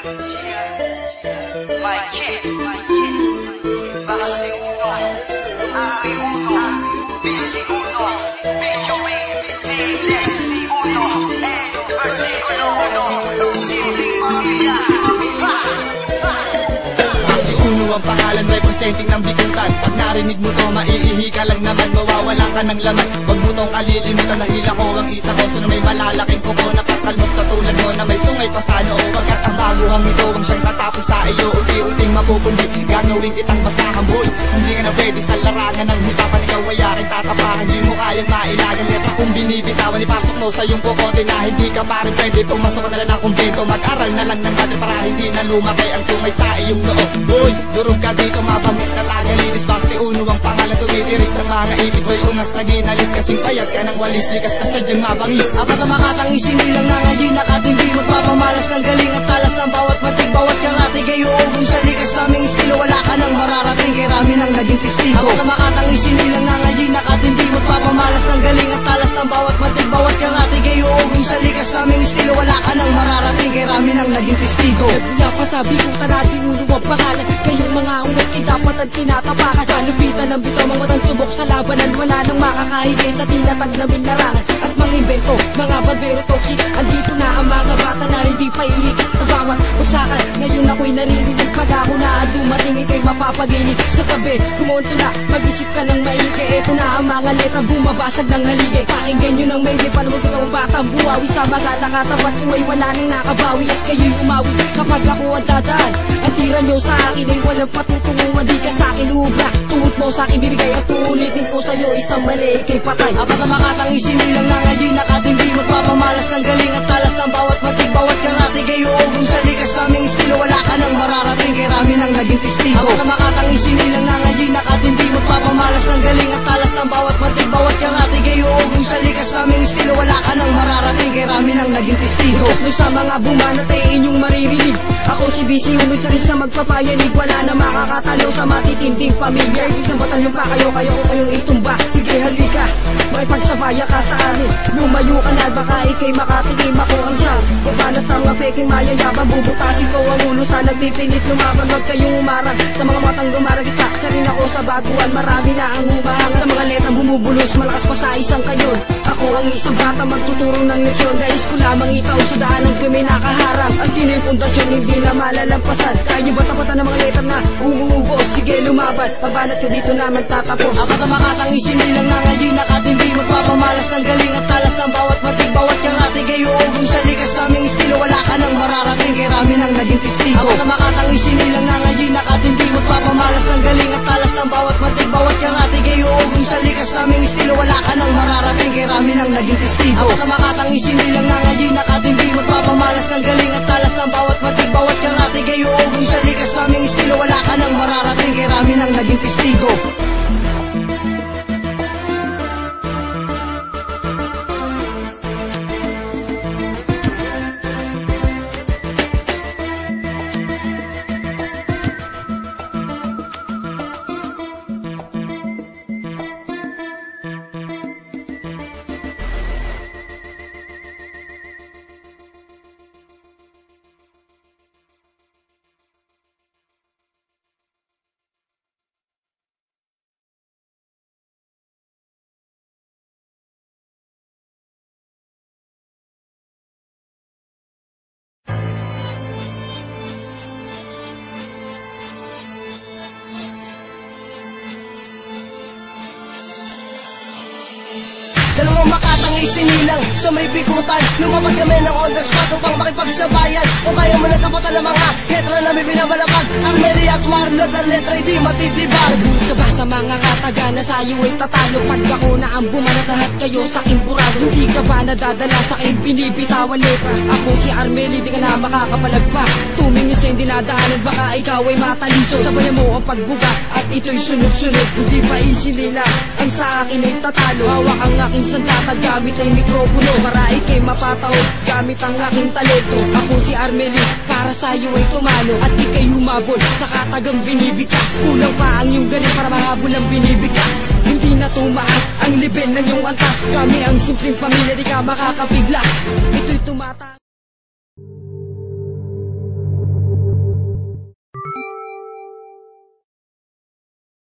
My check. Base uno, AP uno, BC uno, Video B, Nameless uno, versikulo uno, simpleng pamilya, Uno ang pangalan representing ng bikutan. Pag narinig mo to, maiihi ka lang naman, mawawala ka ng laman. Huwag mo tong kalilimutan, dahil ako ang isa ko. So na may malalaking kuko, nakakalmot sa tulad mo na may sungay pa sa noo. Pagkat ang baguhang ito ang siyang tatapos sa iyo, unti-unting mapupundi, gagawin kitang basahan boy. Hindi ka na pwede sa larangan ng hitapan, ikaw ay aking tatapakan. Hindi mo kayang mailagan, letra kung binibitawan, ipasok mo sa iyong kukote na hindi ka pa rin pwede. Pumasok ka na lang ng kumbento, mag-aral na lang ng batin para hindi na lumaki ang sungay sa iyong noo. Boy, durog ka dito, mabangis na tagalinis. Base uno ang pangalan, tumitiris ng mga ibis. So'y ungas na ginalis, kasing payat ka ng walis. Likas na sadyang mabangis. Apat na makatangis, hindi lang nangayin nakatindi. Magpapamalas ng galing at talas ng bawat matig. Bawat karate, gayo ugong sa likas naming estilo. Wala ka nang mararating, kay rami nang naging testigo. Apat na makatangis, hindi lang nangayin nakatindi. Magpapamalas ng galing at talas ng bawat matig. Bawat karate, gayo ugong sa likas naming estilo. Wala ka nang mararating, kay rami nang naging testigo. Napasabi kong tarati, uno ang pangalan. Kayong mga ungas ay dapat ang tinatapakan. Kalupitan ng bitaw, mga matang subok sa labanan. Wala nang makakahigit sa tinatag naming larangan. At mga invento, mga barbero toxic. Andito na ang mga bata na hindi pa ihigit sa bawat bagsakan. Ngayon ako'y naririnig pag ako na dumating, ika'y mapapaginig sa tabi. Kumonto na, mag-isip ka ng maigi. Eto na ang mga letra, bumabasag ng haligi. Pakinggan nyo ng maigi, paano ikaw ang batang buhawi. Sa mga nakatapat, uway wala nang nakabawi. At kayo'y umawi kapag ako ang dadaan. Ang tira nyo sa akin ay walang patutunguhan. Di ka sa akin ubra, tuhod mo sa akin bibigay. At uulitin ko sa'yo, isang mali, ika'y patay. Apat na makatangis, hindi lang nangayin nakatindi. Magpapamalas ng galing at talas ng bawat matig. Bawat karate, gayo ugong sa likas naming estilo. Wala ka nang mararating, kay rami nang naging testigo. Apat na makatangis, hindi lang nangayin nakatindi. Magpapamalas ng galing at talas ng bawat matig. Bawat karate, gayo ugong sa likas naming estilo. Wala ka nang mararating, kay rami nang naging testigo. Tatlo sa mga bumanat ay inyong maririnig. Ako si BC, umis rin sa magpapayanig. Wala na makakatalo sa matitinding pamilya. Isang batalyon pa kayo ko kayong itumba. Sige halika, makipagsabaya ka sa amin. Lumayo ka na, baka ikay makatigim ako ang siyang. Pabalas ang peking mayayabang, bubutasin ko ang ulo sa nagpipilit lumaban. Huwag kayong umarag sa mga matang lumaragisa. Sa rin ako sa baguhan, marami na ang humahang. Sa mga letang bumubulos, malakas pa sa isang kanyon. Ako ang isang bata magtuturo ng leksyon. Nais ko lamang itaw sa daanan kami nakaharap. Ang tinoy pundasyon, hindi na malalampasan. Kaya ba tapatan ng mga letra na umuubos? Sige lumaban, pabanat ko dito na magtatapos. Apat na makatangis, hindi lang nangayin nakatindi. Magpapamalas ng galing at talas ng bawat matig. Bawat karate, gayo ugong sa likas naming estilo. Wala ka nang mararating, kay rami nang naging testigo. Apat na makatangis, hindi lang nangayin nakatindi. Magpapamalas ng galing at talas ng bawat matig. Bawat karate, gayo ugong sa likas naming estilo. Wala ka nang mararating, kay rami nang naging testigo. Apat na makatangis, hindi lang nangayin nakatindi. Magpapamalas ng galing at talas ng bawat matig. Bawat karate, gayo ugong sa likas naming estilo. Wala ka nang mararating, kay rami nang naging testigo. Dalawang makatangis sinilang sa may bikutan. Lumabag kami ng on the spot upang makipagsabayan. O kaya mo natapatan ng mga letra na may binabalapag. Ang Meli at Marlon ang letra hindi matitibag. Ka ba sa mga kataga na sa'yo ay tatalo? Pag ako na ang bumanat, lahat kayo sa aking burado. Hindi ka ba nadadala sa aking binibitawan letra? Ako si Armeli, di ka na makakapalagpa. Tumingin sa hindi nadaanan, baka ikaw ay mataliso. Sabayan mo ang pagbuga at ito'y sunod-sunod. Hindi pa isinila ang sa akin ay tatalo. Hawak ang aking sandata, gamit ay mikropono. Para ikay mapatahod, gamit ang aking talento. Ako si Armeli, para sa'yo ay tumalo. At ikay humabol sa katagang binibigkas. Kulang pa ang iyong galing para mahabol ang binibigkas. Hindi na tumaas ang level ng iyong antas. Kami ang simpleng pamilya, di ka makakapiglas. Ito'y tumata.